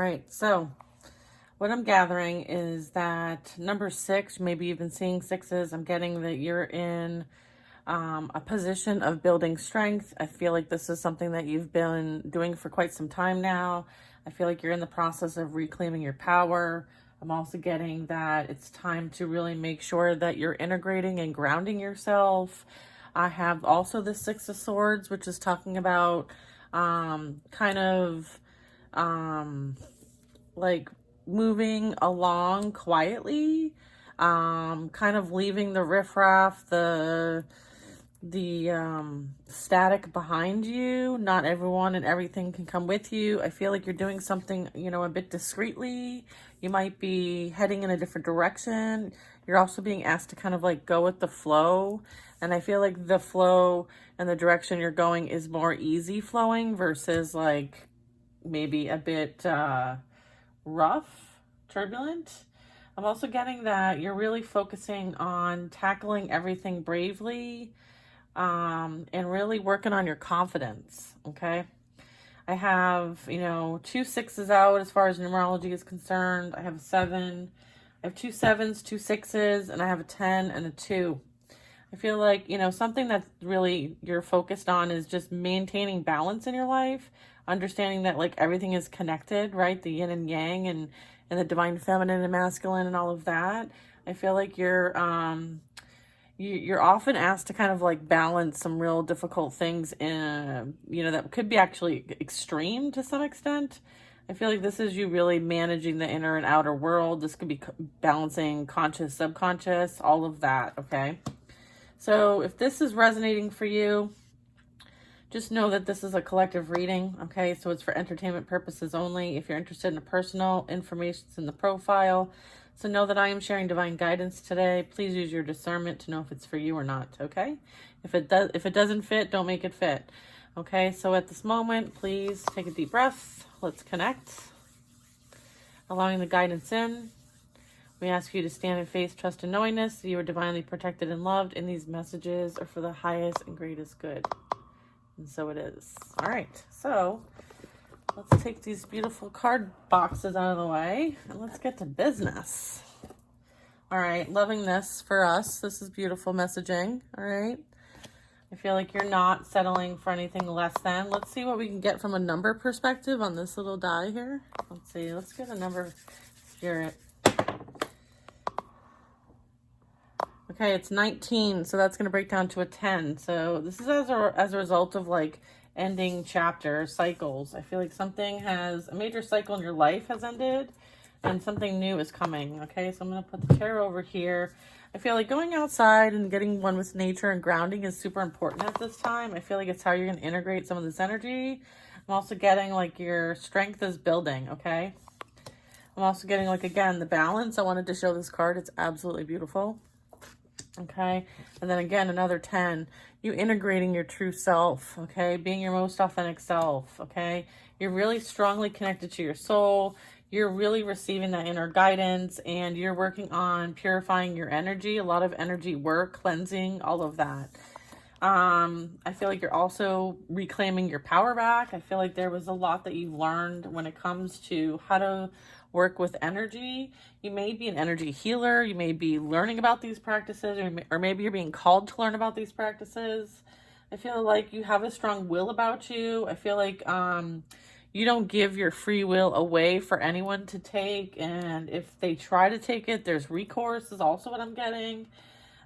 right, so what I'm gathering is that number 6, maybe you've been seeing 6s. I'm getting that you're in a position of building strength. I feel like this is something that you've been doing for quite some time now. I feel like you're in the process of reclaiming your power. I'm also getting that it's time to really make sure that you're integrating and grounding yourself. I have also the 6 of Swords, which is talking about kind of like moving along quietly, kind of leaving the riffraff, the static behind you. Not everyone and everything can come with you. I feel like you're doing something, a bit discreetly. You might be heading in a different direction. You're also being asked to kind of like go with the flow. And I feel like the flow and the direction you're going is more easy flowing versus like maybe a bit rough, turbulent. I'm also getting that you're really focusing on tackling everything bravely, and really working on your confidence. Okay. I have, 2 6s out as far as numerology is concerned. I have a 7. I have 2 7s, 2 6s, and I have a 10 and a 2. I feel like, something that really you're focused on is just maintaining balance in your life, understanding that like everything is connected, right? The yin and yang and the divine feminine and masculine and all of that. I feel like you're often asked to kind of like balance some real difficult things in, that could be actually extreme to some extent. I feel like this is you really managing the inner and outer world. This could be balancing conscious, subconscious, all of that, okay? So if this is resonating for you, just know that this is a collective reading, okay? So it's for entertainment purposes only. If you're interested in the personal information, it's in the profile. So know that I am sharing divine guidance today. Please use your discernment to know if it's for you or not, okay? If it doesn't fit, don't make it fit. Okay, so at this moment, please take a deep breath. Let's connect. Allowing the guidance in. We ask you to stand in faith, trust, and knowingness that you are divinely protected and loved, and these messages are for the highest and greatest good. And so it is. All right, so let's take these beautiful card boxes out of the way and let's get to business. All right, loving this for us. This is beautiful messaging. All right. I feel like you're not settling for anything less than. Let's see what we can get from a number perspective on this little die here. Let's see. Let's get a number spirit. Okay, it's 19, so that's going to break down to a 10. So this is as a result of like ending chapter cycles. I feel like a major cycle in your life has ended and something new is coming. Okay, so I'm going to put the tarot over here. I feel like going outside and getting one with nature and grounding is super important at this time. I feel like it's how you're going to integrate some of this energy. I'm also getting like your strength is building, okay? I'm also getting like, again, the balance. I wanted to show this card. It's absolutely beautiful. Okay, and then again, another 10, you integrating your true self, okay, being your most authentic self, okay, you're really strongly connected to your soul, you're really receiving that inner guidance, and you're working on purifying your energy, a lot of energy work, cleansing, all of that. I feel like you're also reclaiming your power back. I feel like there was a lot that you've learned when it comes to how to work with energy. You may be an energy healer. You may be learning about these practices, or maybe you're being called to learn about these practices. I feel like you have a strong will about you. I feel like you don't give your free will away for anyone to take. And if they try to take it, there's recourse is also what I'm getting.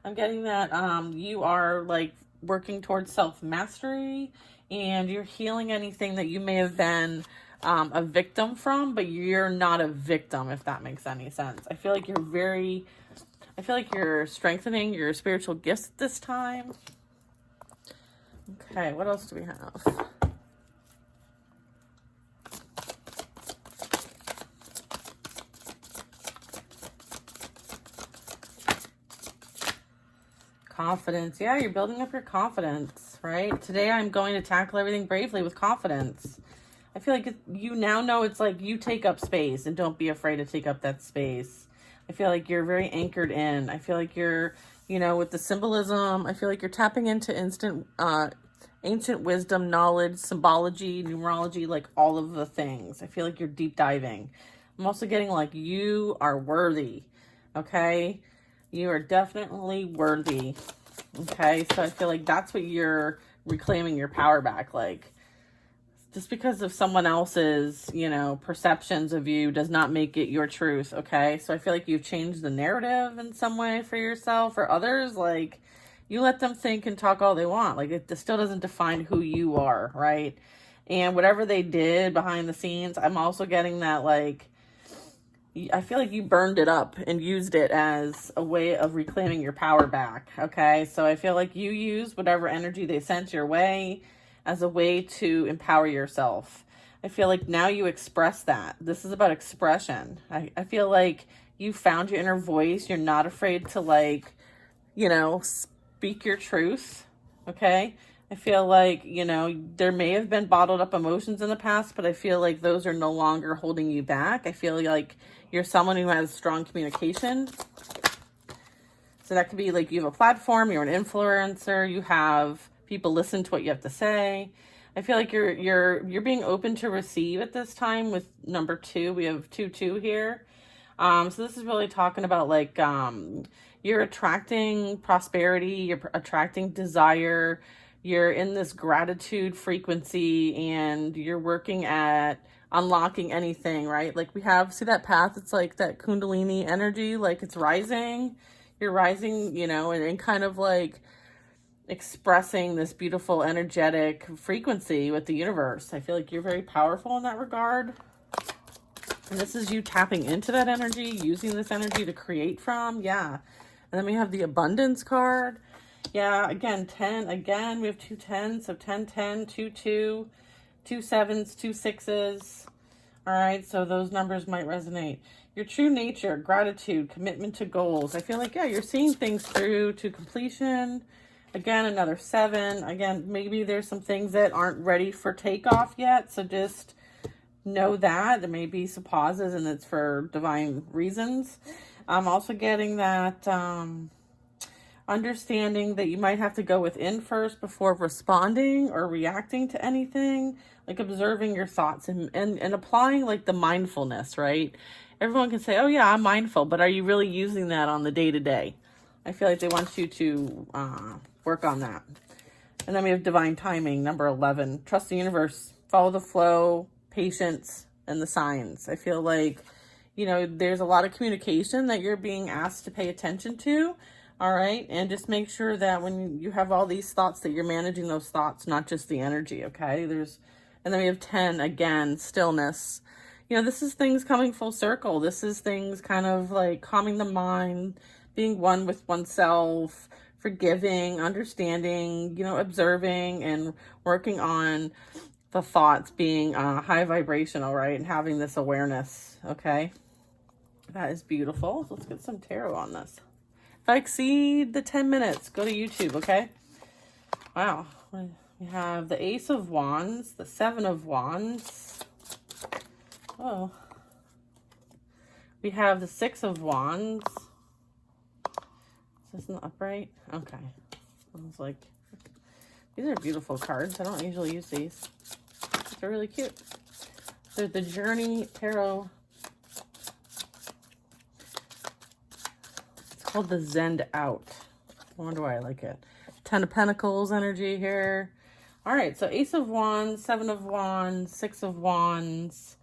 I'm getting that you are like working towards self-mastery and you're healing anything that you may have been a victim from, but you're not a victim, if that makes any sense. I feel like you're strengthening your spiritual gifts at this time. Okay, what else do we have? Confidence. Yeah, you're building up your confidence, right? Today I'm going to tackle everything bravely with confidence. I feel like you now know it's like you take up space and don't be afraid to take up that space. I feel like you're very anchored in. I feel like you're, with the symbolism, I feel like you're tapping into ancient wisdom, knowledge, symbology, numerology, like all of the things. I feel like you're deep diving. I'm also getting like you are worthy. Okay. You are definitely worthy. Okay. So I feel like that's what you're reclaiming your power back. Like, just because of someone else's, you know, perceptions of you does not make it your truth, okay? So I feel like you've changed the narrative in some way for yourself or others. Like, you let them think and talk all they want. Like, it still doesn't define who you are, right? And whatever they did behind the scenes, I'm also getting that, like, I feel like you burned it up and used it as a way of reclaiming your power back, okay? So I feel like you used whatever energy they sent your way as a way to empower yourself. I feel like now you express that. This is about expression. I feel like you found your inner voice. You're not afraid to, like, you know, speak your truth, okay? I feel like, you know, there may have been bottled up emotions in the past, but I feel like those are no longer holding you back. I feel like you're someone who has strong communication. So that could be like you have a platform, you're an influencer, you have people listen to what you have to say. I feel like you're being open to receive at this time with number 2. We have 2 here. So this is really talking about like you're attracting prosperity, you're attracting desire, you're in this gratitude frequency, and you're working at unlocking anything, right? Like we have, see that path? It's like that Kundalini energy, like it's rising. You're rising, you know, and kind of like expressing this beautiful energetic frequency with the universe. I feel like you're very powerful in that regard. And this is you tapping into that energy, using this energy to create from. Yeah. And then we have the abundance card. Yeah, again, 10. Again, we have 2 10s. So 10, 10, 2, 2, 2 7s, 2 6s. All right. So those numbers might resonate. Your true nature, gratitude, commitment to goals. I feel like, yeah, you're seeing things through to completion. Again, another 7. Again, maybe there's some things that aren't ready for takeoff yet. So just know that there may be some pauses and it's for divine reasons. I'm also getting that understanding that you might have to go within first before responding or reacting to anything, like observing your thoughts and applying like the mindfulness, right? Everyone can say, oh yeah, I'm mindful, but are you really using that on the day-to-day? I feel like they want you to work on that. And then we have divine timing, number 11. Trust the universe, follow the flow, patience, and the signs. I feel like, you know, there's a lot of communication that you're being asked to pay attention to. All right. And just make sure that when you have all these thoughts that you're managing those thoughts, not just the energy. Okay. And then we have 10 again, stillness. You know, this is things coming full circle. This is things kind of like calming the mind, being one with oneself, forgiving, understanding, you know, observing and working on the thoughts being high vibrational, right? And having this awareness. Okay. That is beautiful. So let's get some tarot on this. If I exceed the 10 minutes, go to YouTube, okay? Wow. We have the Ace of Wands, the 7 of Wands. Oh. We have the 6 of Wands. Is this an upright? Okay. I was like, these are beautiful cards. I don't usually use these. They're really cute. They're the Journey Tarot. Called the Zend Out. I wonder why I like it. 10 of Pentacles energy here. All right, so Ace of Wands, 7 of Wands, 6 of Wands,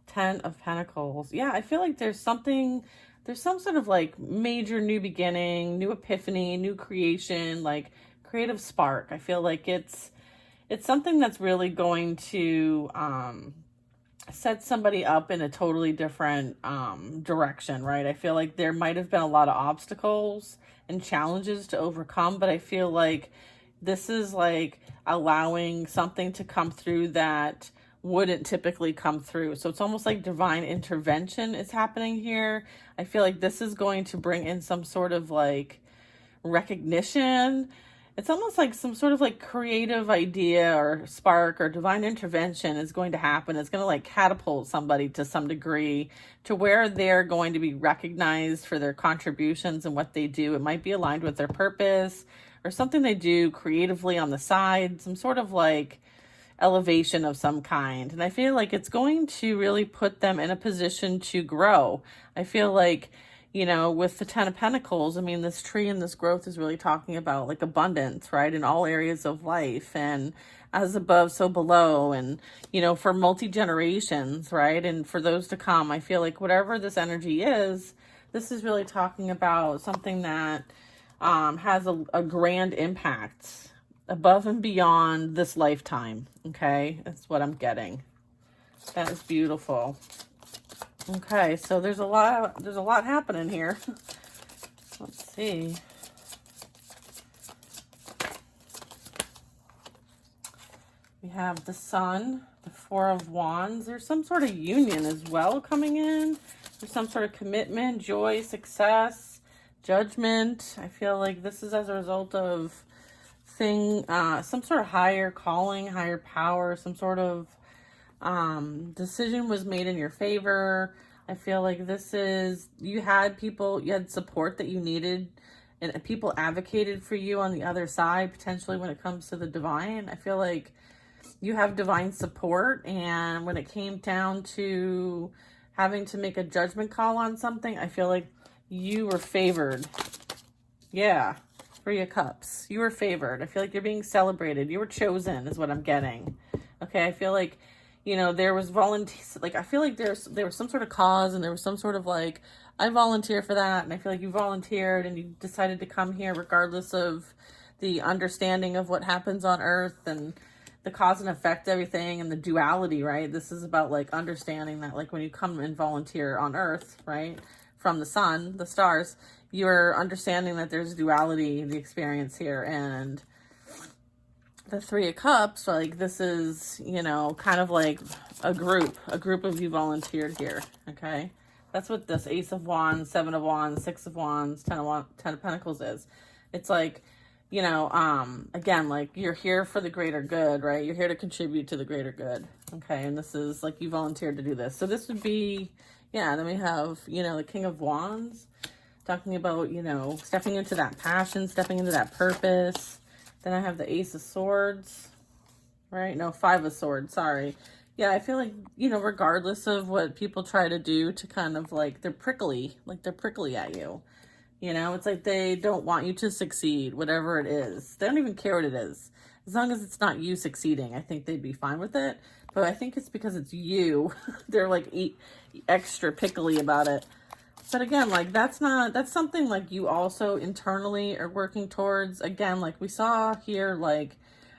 10 of Pentacles. Yeah, I feel like there's some sort of like major new beginning, new epiphany, new creation, like creative spark. I feel like it's something that's really going to set somebody up in a totally different direction, right? I feel like there might have been a lot of obstacles and challenges to overcome, but I feel like this is like allowing something to come through that wouldn't typically come through. So it's almost like divine intervention is happening here. I feel like this is going to bring in some sort of like recognition. It's almost like some sort of like creative idea or spark or divine intervention is going to happen. It's going to like catapult somebody to some degree to where they're going to be recognized for their contributions and what they do. It might be aligned with their purpose, or something they do creatively on the side, some sort of like elevation of some kind. And I feel like it's going to really put them in a position to grow. I feel like, you know, with the Ten of Pentacles, I mean, this tree and this growth is really talking about like abundance, right? In all areas of life, and as above, so below, and, you know, for multi-generations, right? And for those to come, I feel like whatever this energy is, this is really talking about something that has a grand impact above and beyond this lifetime. Okay, that's what I'm getting. That is beautiful. Okay, so there's a lot happening here. Let's see. We have the Sun, the Four of Wands. There's some sort of union as well coming in. There's some sort of commitment, joy, success, judgment. I feel like this is as a result of some sort of higher calling, higher power, some sort of decision was made in your favor. I feel like this is, you had support that you needed, and people advocated for you on the other side, potentially when it comes to the divine. I feel like you have divine support, and when it came down to having to make a judgment call on something, I feel like you were favored. Yeah. Three of Cups. You were favored. I feel like you're being celebrated. You were chosen is what I'm getting. Okay, I feel like, you know, there was I feel like there was some sort of cause, and there was some sort of like, I volunteer for that, and I feel like you volunteered and you decided to come here regardless of the understanding of what happens on Earth and the cause and effect, everything, and the duality, right? This is about like understanding that, like, when you come and volunteer on Earth, right, from the sun, the stars, you're understanding that there's duality in the experience here. And the Three of Cups, like, this is, you know, kind of like a group of you volunteered here. Okay, that's what this Ace of Wands, Seven of Wands, Six of Wands, Ten of Pentacles is. It's like, you know, again, like, you're here for the greater good, right? You're here to contribute to the greater good. Okay, and this is like you volunteered to do this. So this would be, yeah. Then we have, you know, the King of Wands, talking about, you know, stepping into that passion, stepping into that purpose. Then I have the Ace of Swords, right? No, Five of Swords, sorry. Yeah, I feel like, you know, regardless of what people try to do to kind of like, they're prickly at you. You know, it's like they don't want you to succeed, whatever it is. They don't even care what it is. As long as it's not you succeeding, I think they'd be fine with it. But I think it's because it's you. They're like extra pickly about it. But again, like, that's something like you also internally are working towards. Again, like we saw here, like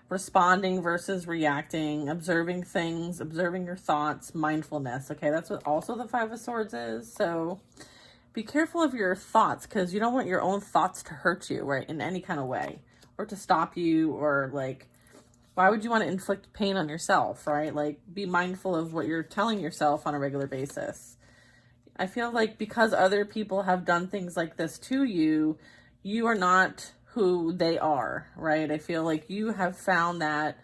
responding versus reacting, observing things, observing your thoughts, mindfulness. Okay, that's what also the Five of Swords is. So be careful of your thoughts, because you don't want your own thoughts to hurt you, right, in any kind of way, or to stop you, or like, why would you want to inflict pain on yourself, right? Like, be mindful of what you're telling yourself on a regular basis. I feel like because other people have done things like this to you, you are not who they are, right? I feel like you have found that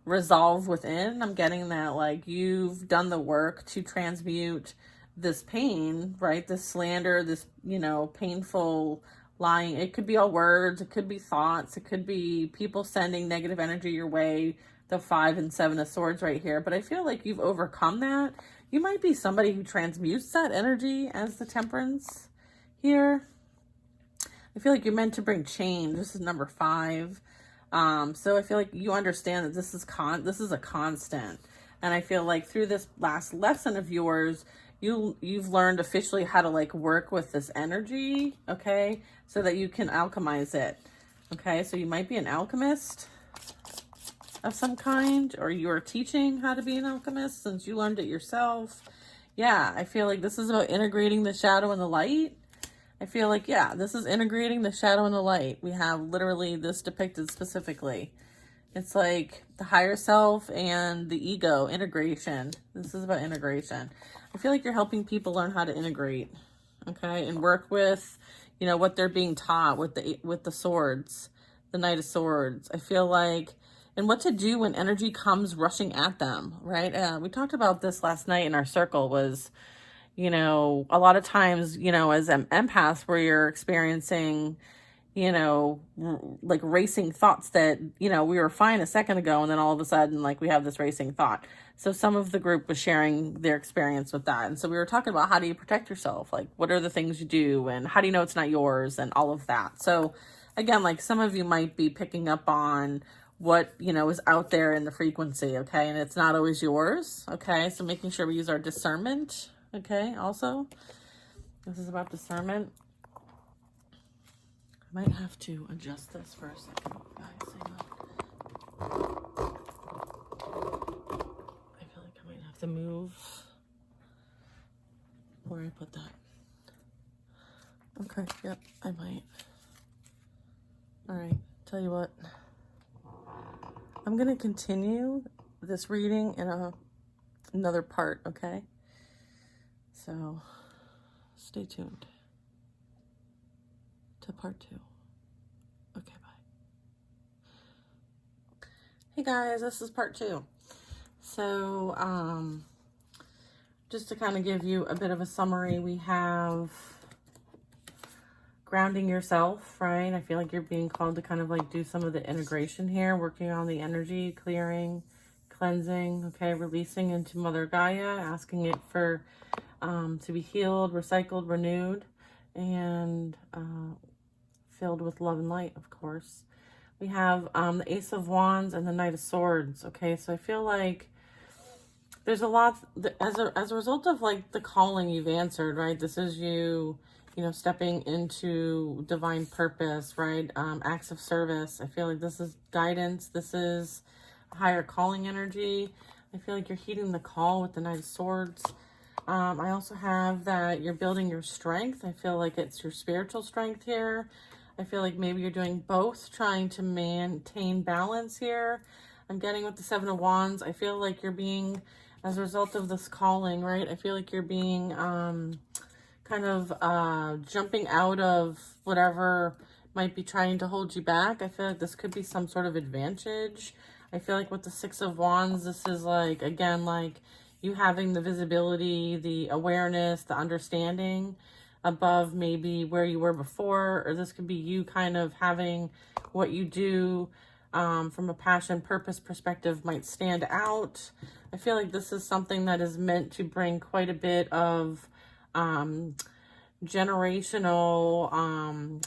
resolve within. I'm getting that, like, you've done the work to transmute this pain, right? This slander, this, you know, painful lying. It could be all words, it could be thoughts, it could be people sending negative energy your way, the Five and Seven of Swords right here. But I feel like you've overcome that. You might be somebody who transmutes that energy as the Temperance here. I feel like you're meant to bring change. This is number 5. So I feel like you understand that this is a constant. And I feel like through this last lesson of yours, you've learned officially how to like work with this energy, okay? So that you can alchemize it. Okay, so you might be an alchemist of some kind, or you're teaching how to be an alchemist since you learned it yourself. Yeah, I feel like this is about integrating the shadow and the light. I feel like, yeah, this is integrating the shadow and the light. We have literally this depicted specifically. It's like the higher self and the ego, integration. This is about integration. I feel like you're helping people learn how to integrate, okay, and work with, you know, what they're being taught with the swords, the Knight of Swords. I feel like, and what to do when energy comes rushing at them, right? We talked about this last night in our circle. Was, you know, a lot of times, you know, as empaths, where you're experiencing, you know, like racing thoughts that, you know, we were fine a second ago, and then all of a sudden, like, we have this racing thought. So some of the group was sharing their experience with that. And so we were talking about, how do you protect yourself? Like, what are the things you do, and how do you know it's not yours, and all of that. So again, like, some of you might be picking up on what, you know, is out there in the frequency, okay? And it's not always yours, okay? So making sure we use our discernment, okay? Also, this is about discernment. I might have to adjust this for a second, guys. Hang on. I feel like I might have to move where I put that. Okay, yep, I might. All right, tell you what. I'm going to continue this reading in another part, okay? So stay tuned to part 2. Okay, bye. Hey guys, this is part 2. So just to kind of give you a bit of a summary, we have grounding yourself, right? I feel like you're being called to kind of like do some of the integration here, working on the energy, clearing, cleansing, okay, releasing into Mother Gaia, asking it for to be healed, recycled, renewed, and filled with love and light, of course. We have the Ace of Wands and the Knight of Swords, okay? So I feel like there's a lot, as a result of like the calling you've answered, right? This is you know, stepping into divine purpose, right? Acts of service. I feel like this is guidance. This is higher calling energy. I feel like you're heeding the call with the Knight of Swords. I also have that you're building your strength. I feel like it's your spiritual strength here. I feel like maybe you're doing both, trying to maintain balance here. I'm getting with the Seven of Wands. I feel like you're being, as a result of this calling, right? I feel like you're being kind of jumping out of whatever might be trying to hold you back. I feel like this could be some sort of advantage. I feel like with the Six of Wands, this is like, again, like you having the visibility, the awareness, the understanding above maybe where you were before, or this could be you kind of having what you do from a passion, purpose perspective might stand out. I feel like this is something that is meant to bring quite a bit of generational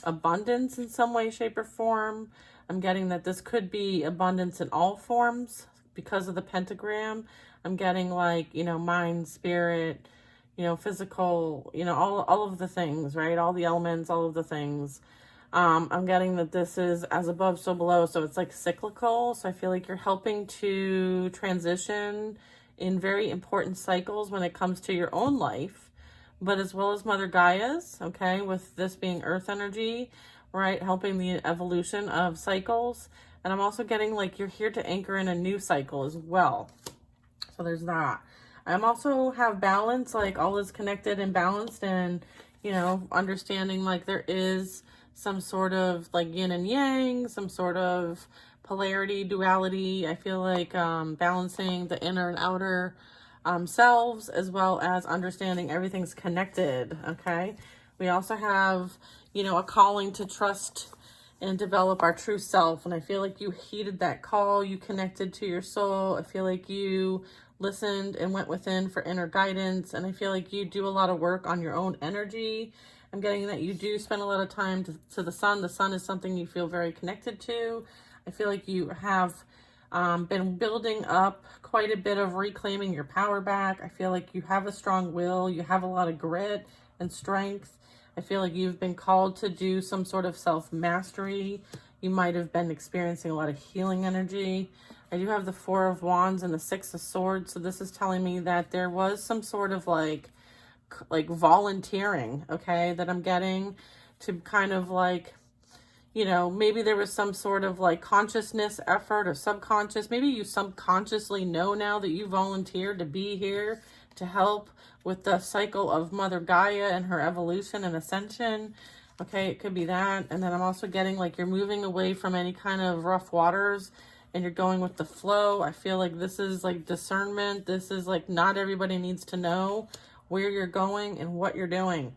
abundance in some way, shape, or form. I'm getting that this could be abundance in all forms because of the pentagram. I'm getting like, you know, mind, spirit, you know, physical, you know, all of the things, right? All the elements, all of the things. I'm getting that this is as above, so below. So it's like cyclical. So I feel like you're helping to transition in very important cycles when it comes to your own life, but as well as Mother Gaia's, okay, with this being earth energy, right, helping the evolution of cycles. And I'm also getting like you're here to anchor in a new cycle as well. So there's that. I'm also have balance, like all is connected and balanced, and, you know, understanding like there is some sort of like yin and yang, some sort of polarity, duality. I feel like balancing the inner and outer selves, as well as understanding everything's connected, okay? We also have, you know, a calling to trust and develop our true self. And I feel like you heeded that call. You connected to your soul. I feel like you listened and went within for inner guidance. And I feel like you do a lot of work on your own energy. I'm getting that you do spend a lot of time to the sun. The sun is something you feel very connected to. I feel like you have been building up quite a bit of reclaiming your power back. I feel like you have a strong will. You have a lot of grit and strength. I feel like you've been called to do some sort of self-mastery. You might have been experiencing a lot of healing energy. I do have the Four of Wands and the Six of Swords. So this is telling me that there was some sort of like volunteering, okay, that I'm getting to kind of like, you know, maybe there was some sort of like consciousness effort or subconscious. Maybe you subconsciously know now that you volunteered to be here to help with the cycle of Mother Gaia and her evolution and ascension. Okay, it could be that. And then I'm also getting like you're moving away from any kind of rough waters and you're going with the flow. I feel like this is like discernment. This is like not everybody needs to know where you're going and what you're doing.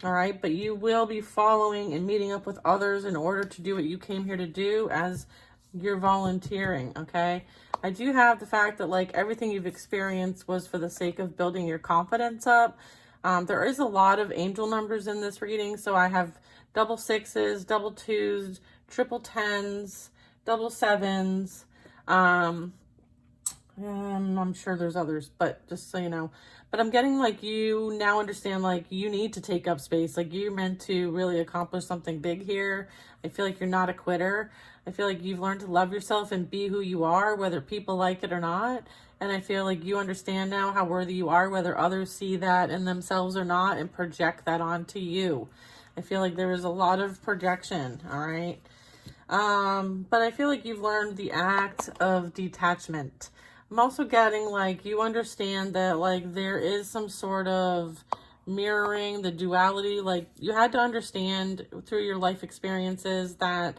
All right, but you will be following and meeting up with others in order to do what you came here to do as you're volunteering, okay? I do have the fact that like everything you've experienced was for the sake of building your confidence up. There is a lot of angel numbers in this reading, so I have double sixes, double twos, triple tens, double sevens, and I'm sure there's others, but just so you know. But I'm getting like you now understand like you need to take up space. Like you're meant to really accomplish something big here. I feel like you're not a quitter. I feel like you've learned to love yourself and be who you are, whether people like it or not. And I feel like you understand now how worthy you are, whether others see that in themselves or not, and project that onto you. I feel like there is a lot of projection, all right? But I feel like you've learned the act of detachment. I'm also getting like you understand that like there is some sort of mirroring the duality. Like you had to understand through your life experiences that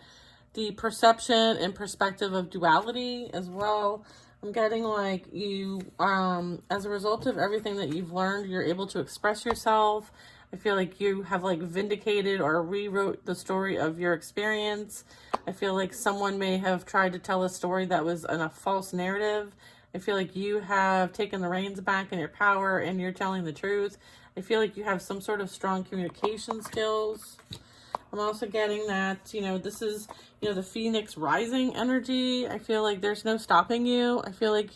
the perception and perspective of duality as well. I'm getting like you, as a result of everything that you've learned, you're able to express yourself. I feel like you have like vindicated or rewrote the story of your experience. I feel like someone may have tried to tell a story that was in a false narrative. I feel like you have taken the reins back in your power and you're telling the truth. I feel like you have some sort of strong communication skills. I'm also getting that, you know, this is, you know, the Phoenix rising energy. I feel like there's no stopping you. I feel like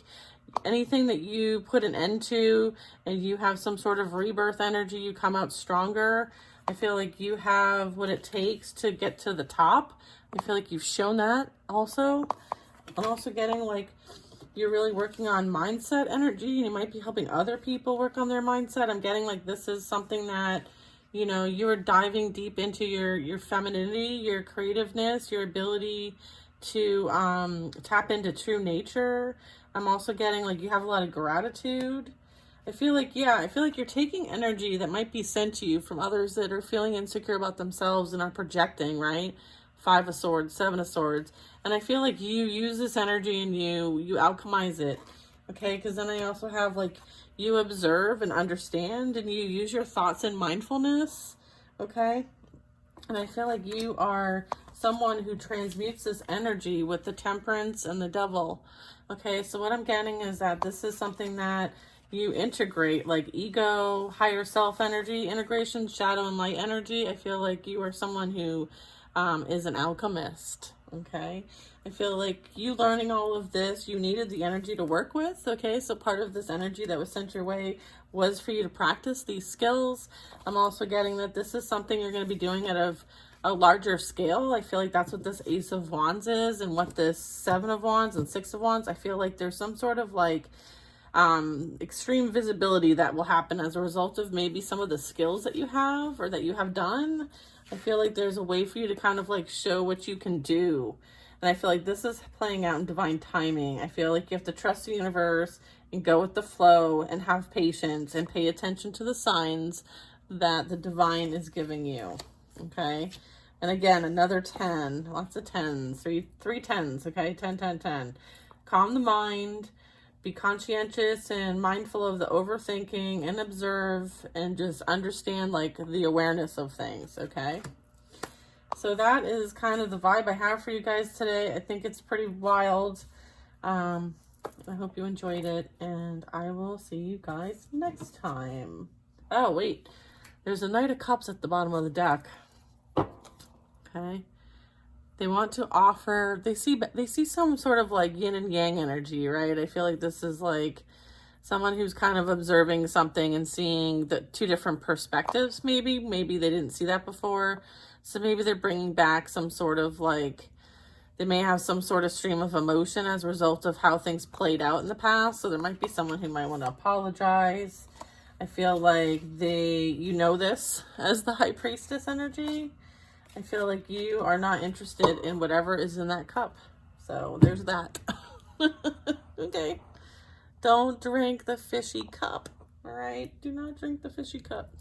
anything that you put an end to and you have some sort of rebirth energy, you come out stronger. I feel like you have what it takes to get to the top. I feel like you've shown that also. I'm also getting like you're really working on mindset energy and you might be helping other people work on their mindset. I'm getting like this is something that, you know, you're diving deep into your femininity, your creativeness, your ability to tap into true nature. I'm also getting like you have a lot of gratitude. I feel like, yeah, I feel like you're taking energy that might be sent to you from others that are feeling insecure about themselves and are projecting, right? 5 of Swords, 7 of Swords. And I feel like you use this energy and you alchemize it, okay? Because then I also have like you observe and understand and you use your thoughts in mindfulness, okay? And I feel like you are someone who transmutes this energy with the Temperance and the Devil, okay? So what I'm getting is that this is something that you integrate, like ego, higher self energy integration, shadow and light energy. I feel like you are someone who is an alchemist, okay? I feel like you learning all of this, you needed the energy to work with, okay? So part of this energy that was sent your way was for you to practice these skills. I'm also getting that this is something you're going to be doing at a larger scale. I feel like that's what this Ace of Wands is and what this 7 of Wands and 6 of Wands. I feel like there's some sort of like extreme visibility that will happen as a result of maybe some of the skills that you have or that you have done. I feel like there's a way for you to kind of like show what you can do. And I feel like this is playing out in divine timing. I feel like you have to trust the universe and go with the flow and have patience and pay attention to the signs that the divine is giving you. Okay. And again, another 10, lots of 10s, three 10s. Okay. 10, 10, 10. Calm the mind. Be conscientious and mindful of the overthinking and observe and just understand like the awareness of things, okay? So that is kind of the vibe I have for you guys today. I think it's pretty wild. I hope you enjoyed it and I will see you guys next time. Oh, wait. There's a Knight of Cups at the bottom of the deck. Okay. They want to offer, they see some sort of like yin and yang energy, right? I feel like this is like someone who's kind of observing something and seeing the 2 different perspectives, maybe they didn't see that before. So maybe they're bringing back some sort of like, they may have some sort of stream of emotion as a result of how things played out in the past. So there might be someone who might want to apologize. I feel like you know this as the High Priestess energy. I feel like you are not interested in whatever is in that cup. So there's that. Okay. Don't drink the fishy cup. All right. Do not drink the fishy cup.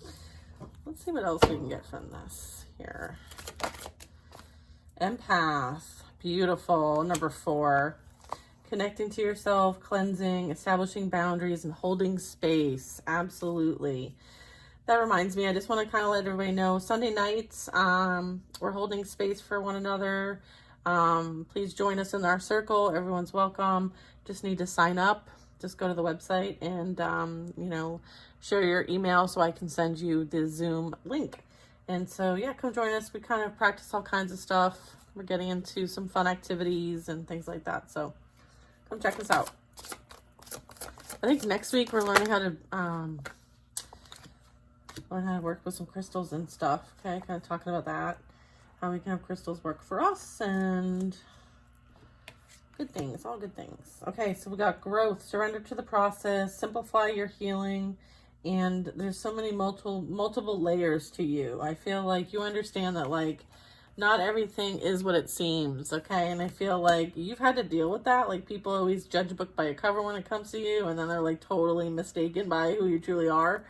Let's see what else we can get from this here. Empath. Beautiful. Number 4. Connecting to yourself, cleansing, establishing boundaries, and holding space. Absolutely. that reminds me, I just want to kind of let everybody know, Sunday nights, we're holding space for one another. Please join us in our circle. Everyone's welcome. Just need to sign up. Just go to the website and, you know, share your email so I can send you the Zoom link. And so, yeah, come join us. We kind of practice all kinds of stuff. We're getting into some fun activities and things like that. So come check us out. I think next week we're learning how to learn how to work with some crystals and stuff. Okay, kind of talking about that. How we can have crystals work for us and good things, all good things. Okay, so we got growth, surrender to the process, simplify your healing, and there's so many multiple layers to you. I feel like you understand that, like, not everything is what it seems, okay? And I feel like you've had to deal with that. Like, people always judge a book by a cover when it comes to you, and then they're, like, totally mistaken by who you truly are.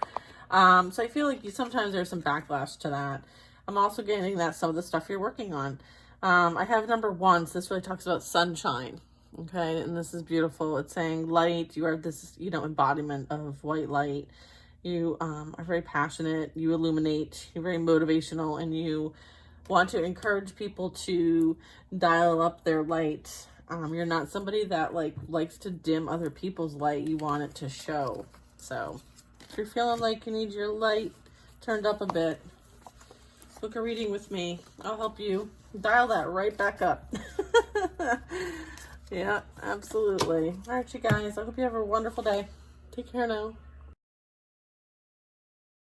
So I feel like sometimes there's some backlash to that. I'm also getting that some of the stuff you're working on. I have number 1, so this really talks about sunshine, okay? And this is beautiful. It's saying light. You are this, you know, embodiment of white light. You are very passionate. You illuminate. You're very motivational, and you want to encourage people to dial up their light. You're not somebody that likes to dim other people's light. You want it to show. So if you're feeling like you need your light turned up a bit, book a reading with me. I'll help you dial that right back up. Yeah, absolutely. All right, you guys. I hope you have a wonderful day. Take care now.